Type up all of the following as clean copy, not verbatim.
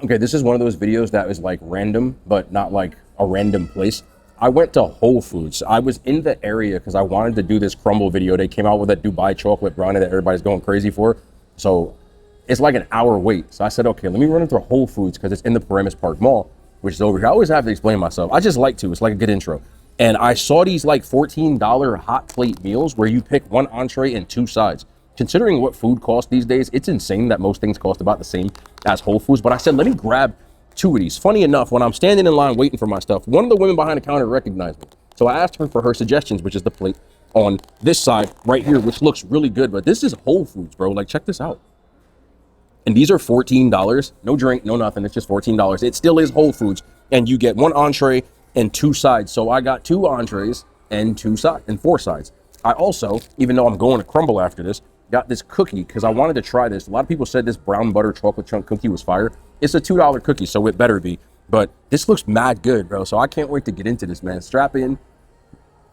Okay, this is one of those videos that is like random, but not like a random place. I went to Whole Foods. I was in the area because I wanted to do this crumble video. They came out with a Dubai chocolate brownie that everybody's going crazy for. So it's like an hour wait. So I said, okay, let me run into Whole Foods because it's in the Paramus Park Mall, which is over here. I always have to explain myself. I just like to. It's like a good intro. And I saw these like $14 hot plate meals where you pick one entree and two sides. Considering what food costs these days, it's insane that most things cost about the same as Whole Foods. But I said, let me grab two of these. Funny enough, when I'm standing in line waiting for my stuff, one of the women behind the counter recognized me. So I asked her for her suggestions, which is the plate on this side right here, which looks really good. But this is Whole Foods, bro. Like, check this out. And these are $14. No drink, no nothing. It's just $14. It still is Whole Foods. And you get one entree and two sides. So I got two entrees and four sides. I also, even though I'm going to crumble after this, got this cookie because I wanted to try this. A lot of people said this brown butter chocolate chunk cookie was fire. It's a $2 cookie, so it better be. But this looks mad good, bro. So I can't wait to get into this, man. Strap in.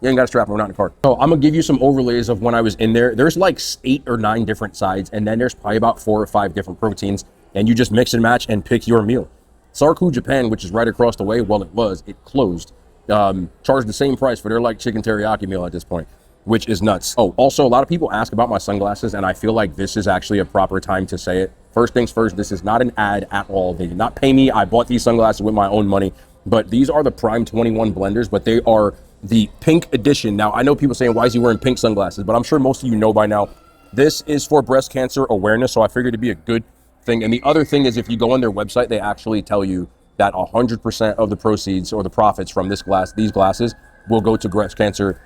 You ain't got to strap in, we're not in the car. So I'm going to give you some overlays of when I was in there. There's like 8 or 9 different sides, and then there's probably about 4 or 5 different proteins, and you just mix and match and pick your meal. Sarku Japan, which is right across the way, well, it closed. Charged the same price for their like chicken teriyaki meal at this point, which is nuts. Oh, also, a lot of people ask about my sunglasses, and I feel like this is actually a proper time to say it. First things first, this is not an ad at all. They did not pay me. I bought these sunglasses with my own money, but these are the Prime 21 blenders, but they are the pink edition. Now, I know people saying, why is he wearing pink sunglasses? But I'm sure most of you know by now, this is for breast cancer awareness, so I figured it'd be a good thing. And the other thing is, if you go on their website, they actually tell you that 100% of the proceeds or the profits from these glasses will go to breast cancer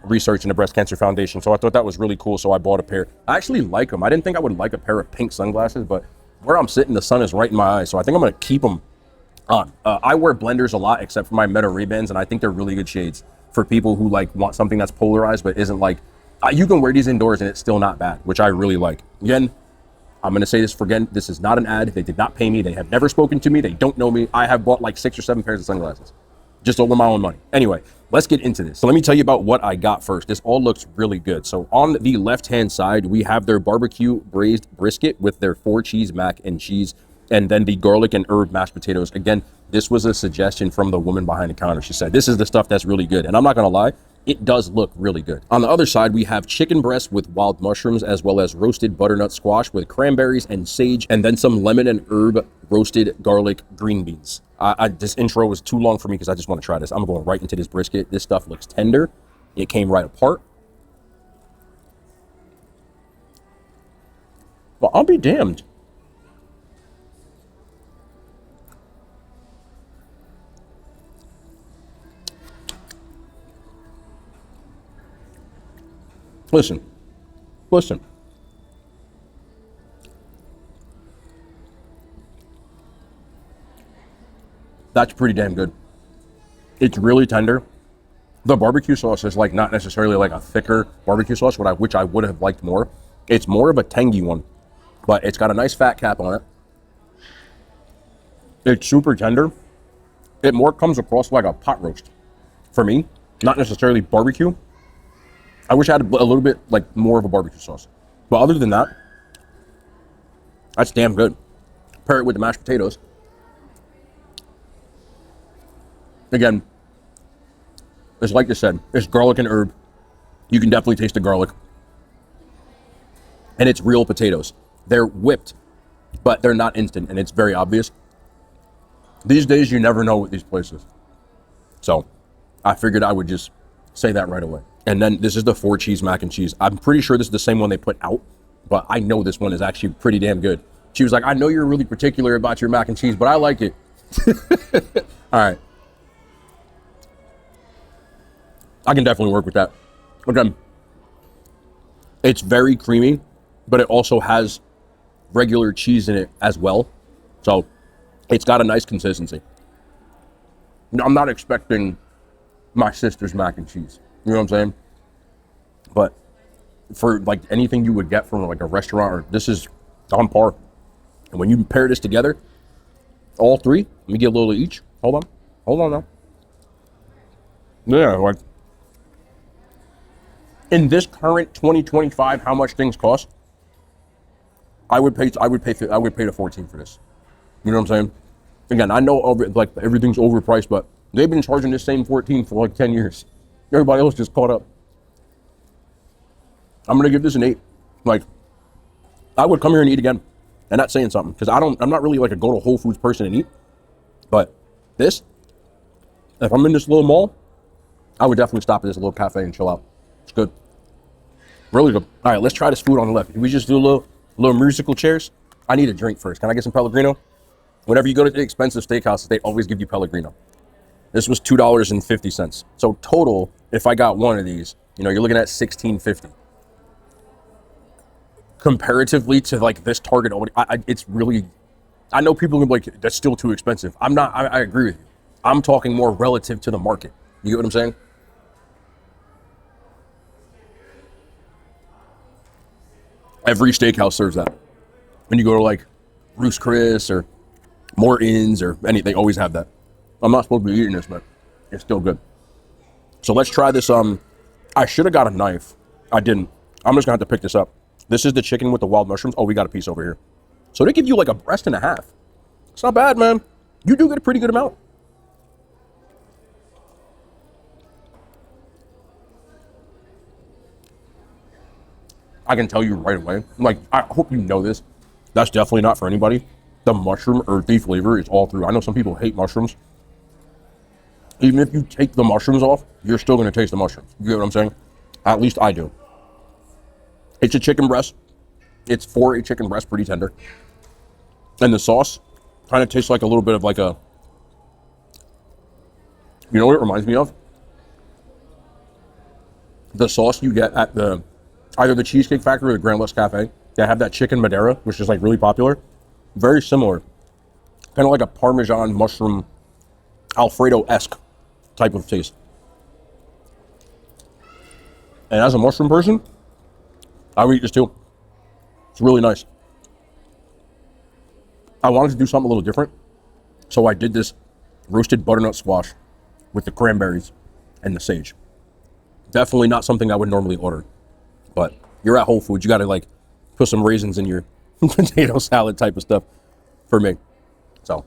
research in the Breast Cancer Foundation. So I thought that was really cool, so I bought a pair. I actually like them. I didn't think I would like a pair of pink sunglasses, but where I'm sitting, the sun is right in my eyes, so I think I'm going to keep them on. I wear blenders a lot, except for my Meta Ray-Bans, and I think they're really good shades for people who like want something that's polarized, but isn't like, you can wear these indoors and it's still not bad, which I really like. Again, I'm going to say this again, this is not an ad. They did not pay me. They have never spoken to me. They don't know me. I have bought like 6 or 7 pairs of sunglasses, just over my own money. Anyway, let's get into this. So let me tell you about what I got first. This all looks really good. So on the left-hand side, we have their barbecue braised brisket with their 4 cheese mac and cheese, and then the garlic and herb mashed potatoes. Again, this was a suggestion from the woman behind the counter. She said, this is the stuff that's really good. And I'm not going to lie, it does look really good. On the other side, we have chicken breast with wild mushrooms, as well as roasted butternut squash with cranberries and sage, and then some lemon and herb roasted garlic green beans. This intro was too long for me because I just want to try this. I'm going right into this brisket. This stuff looks tender. It came right apart. Well, I'll be damned. Listen. That's pretty damn good. It's really tender. The barbecue sauce is like not necessarily like a thicker barbecue sauce, which I would have liked more. It's more of a tangy one, but it's got a nice fat cap on it. It's super tender. It more comes across like a pot roast for me, not necessarily barbecue. I wish I had a little bit like more of a barbecue sauce, but other than that, that's damn good. Pair it with the mashed potatoes. Again, it's like I said, it's garlic and herb. You can definitely taste the garlic. And it's real potatoes. They're whipped, but they're not instant, and it's very obvious. These days, you never know with these places. So I figured I would just say that right away. And then this is the 4 cheese mac and cheese. I'm pretty sure this is the same one they put out, but I know this one is actually pretty damn good. She was like, I know you're really particular about your mac and cheese, but I like it. All right. I can definitely work with that. Okay. It's very creamy, but it also has regular cheese in it as well. So it's got a nice consistency. I'm not expecting my sister's mac and cheese. You know what I'm saying? But for like anything you would get from like a restaurant, this is on par. And when you pair this together, all 3, let me get a little of each. Hold on now. Yeah, like in this current 2025, how much things cost? I would pay the 14 for this. You know what I'm saying? Again, I know like everything's overpriced, but they've been charging this same 14 for like 10 years. Everybody else just caught up. I'm gonna give this an 8. Like, I would come here and eat again, and that's saying something, because I'm not really like a go to Whole Foods person and eat, but this, if I'm in this little mall, I would definitely stop at this little cafe and chill out. It's good, really good. All right, let's try this food on the left. Can we just do a little musical chairs? I need a drink first. Can I get some Pellegrino? Whenever you go to the expensive steakhouses, they always give you Pellegrino. This was $2.50. So total, if I got one of these, you know, you're looking at $16.50. Comparatively to like this Target, it's really, I know people can be like, that's still too expensive. I'm not, I agree with you. I'm talking more relative to the market. You get what I'm saying? Every steakhouse serves that. When you go to like Ruth's Chris or Morton's or anything, they always have that. I'm not supposed to be eating this, but it's still good. So let's try this. I should have got a knife. I didn't. I'm just gonna have to pick this up. This is the chicken with the wild mushrooms. Oh, we got a piece over here. So they give you like a breast and a half. It's not bad, man. You do get a pretty good amount. I can tell you right away. Like, I hope you know this. That's definitely not for anybody. The mushroom earthy flavor is all through. I know some people hate mushrooms. Even if you take the mushrooms off, you're still going to taste the mushrooms. You get what I'm saying? At least I do. It's a chicken breast. It's for a chicken breast, pretty tender. And the sauce kind of tastes like a little bit of like a, you know what it reminds me of? The sauce you get at either the Cheesecake Factory or the Grand Lux Cafe. They have that chicken Madeira, which is like really popular. Very similar. Kind of like a Parmesan mushroom Alfredo-esque type of taste. And as a mushroom person, I would eat this too. It's really nice. I wanted to do something a little different, so I did this roasted butternut squash with the cranberries and the sage. Definitely not something I would normally order, but you're at Whole Foods, you gotta like put some raisins in your potato salad type of stuff for me. So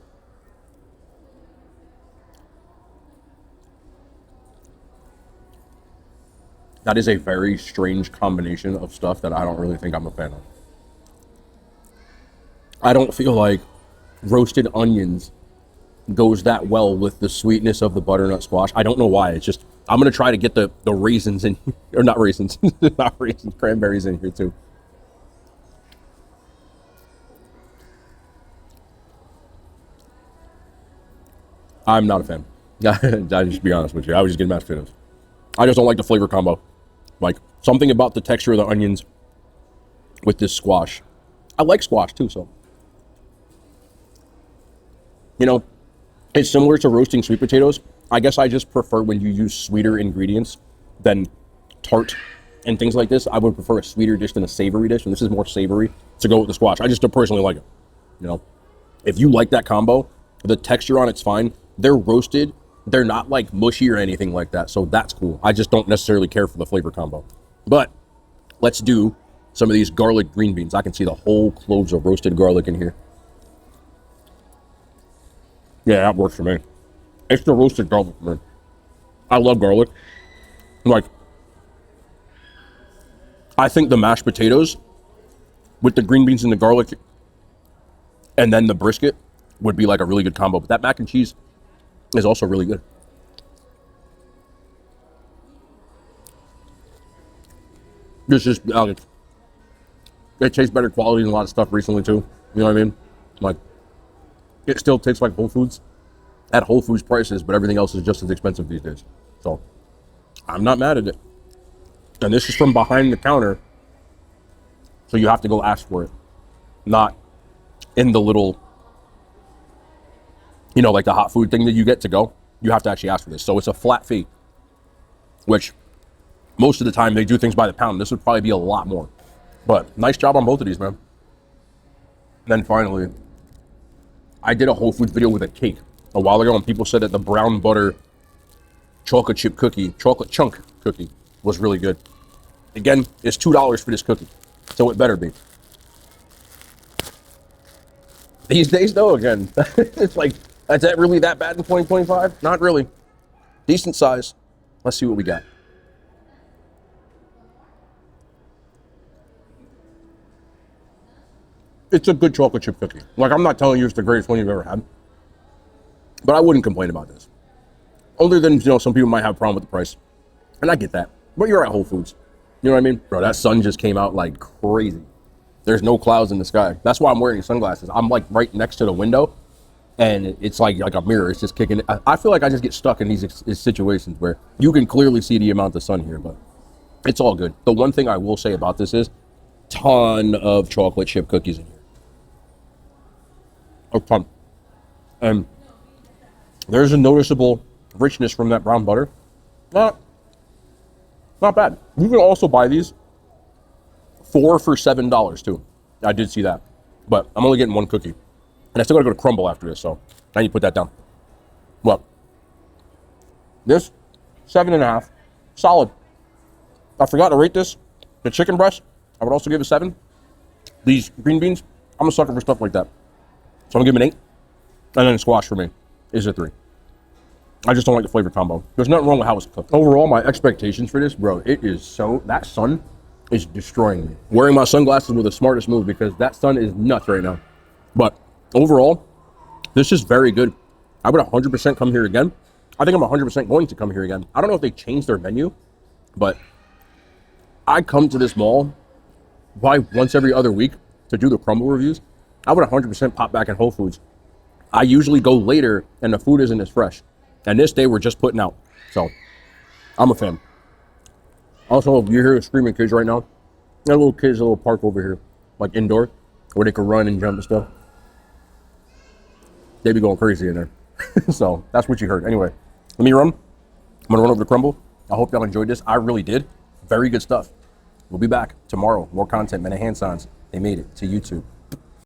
that is a very strange combination of stuff that I don't really think I'm a fan of. I don't feel like roasted onions goes that well with the sweetness of the butternut squash. I don't know why. It's just, I'm going to try to get the raisins in, or not raisins, not raisins, cranberries in here too. I'm not a fan. I'll just be honest with you. I was just getting mashed potatoes. I just don't like the flavor combo. Like, something about the texture of the onions with this squash. I like squash too, so. You know, it's similar to roasting sweet potatoes. I guess I just prefer when you use sweeter ingredients than tart and things like this. I would prefer a sweeter dish than a savory dish, and this is more savory to go with the squash. I just don't personally like it. You know, if you like that combo, the texture on it's fine. They're roasted. They're not like mushy or anything like that, so that's cool. I just don't necessarily care for the flavor combo. But let's do some of these garlic green beans. I can see the whole cloves of roasted garlic in here. Yeah, that works for me. It's the roasted garlic, man. I love garlic. Like, I think the mashed potatoes with the green beans and the garlic and then the brisket would be like a really good combo. But that mac and cheese is also really good. This is, it tastes better quality than a lot of stuff recently too. You know what I mean? Like, it still tastes like Whole Foods at Whole Foods prices, but everything else is just as expensive these days. So I'm not mad at it. And this is from behind the counter, so you have to go ask for it, not in the little, you know, like the hot food thing that you get to go. You have to actually ask for this. So it's a flat fee, which most of the time they do things by the pound. This would probably be a lot more. But nice job on both of these, man. And then finally, I did a Whole Foods video with a cake a while ago, and people said that the brown butter chocolate chip cookie, chocolate chunk cookie, was really good. Again, it's $2 for this cookie, so it better be. These days, though, again, it's like, is that really that bad in 2025? Not really. Decent size. Let's see what we got. It's a good chocolate chip cookie. Like, I'm not telling you it's the greatest one you've ever had, but I wouldn't complain about this. Other than, some people might have a problem with the price. And I get that. But you're at Whole Foods. You know what I mean? Bro, that sun just came out like crazy. There's no clouds in the sky. That's why I'm wearing sunglasses. I'm like right next to the window, and it's like a mirror. It's just kicking. I feel like I just get stuck in these situations where you can clearly see the amount of sun here, but it's all good. The one thing I will say about this is ton of chocolate chip cookies in here. A ton. And there's a noticeable richness from that brown butter. Not bad. You can also buy these 4 for $7 too. I did see that, but I'm only getting one cookie, and I still gotta go to Crumble after this, so I need to put that down. Well, this 7.5, solid. I forgot to rate this. The chicken breast, I would also give a 7. These green beans, I'm a sucker for stuff like that, so I'm gonna give them an 8, and then squash for me is a 3. I just don't like the flavor combo. There's nothing wrong with how it's cooked. Overall, my expectations for this, bro, that sun is destroying me. Wearing my sunglasses was the smartest move because that sun is nuts right now. But overall, this is very good. I would 100% come here again. I think I'm 100% going to come here again. I don't know if they changed their menu, but I come to this mall probably once every other week to do the Crumble reviews. I would 100% pop back at Whole Foods. I usually go later and the food isn't as fresh. And this day we're just putting out. So I'm a fan. Also, if you're here screaming kids right now, there are little kids, a little park over here, like indoor, where they can run and jump and stuff. They be going crazy in there. So that's what you heard. Anyway, let me run. I'm gonna run over to Crumble. I hope y'all enjoyed this. I really did. Very good stuff. We'll be back tomorrow. More content, man. Hand signs. They made it to YouTube.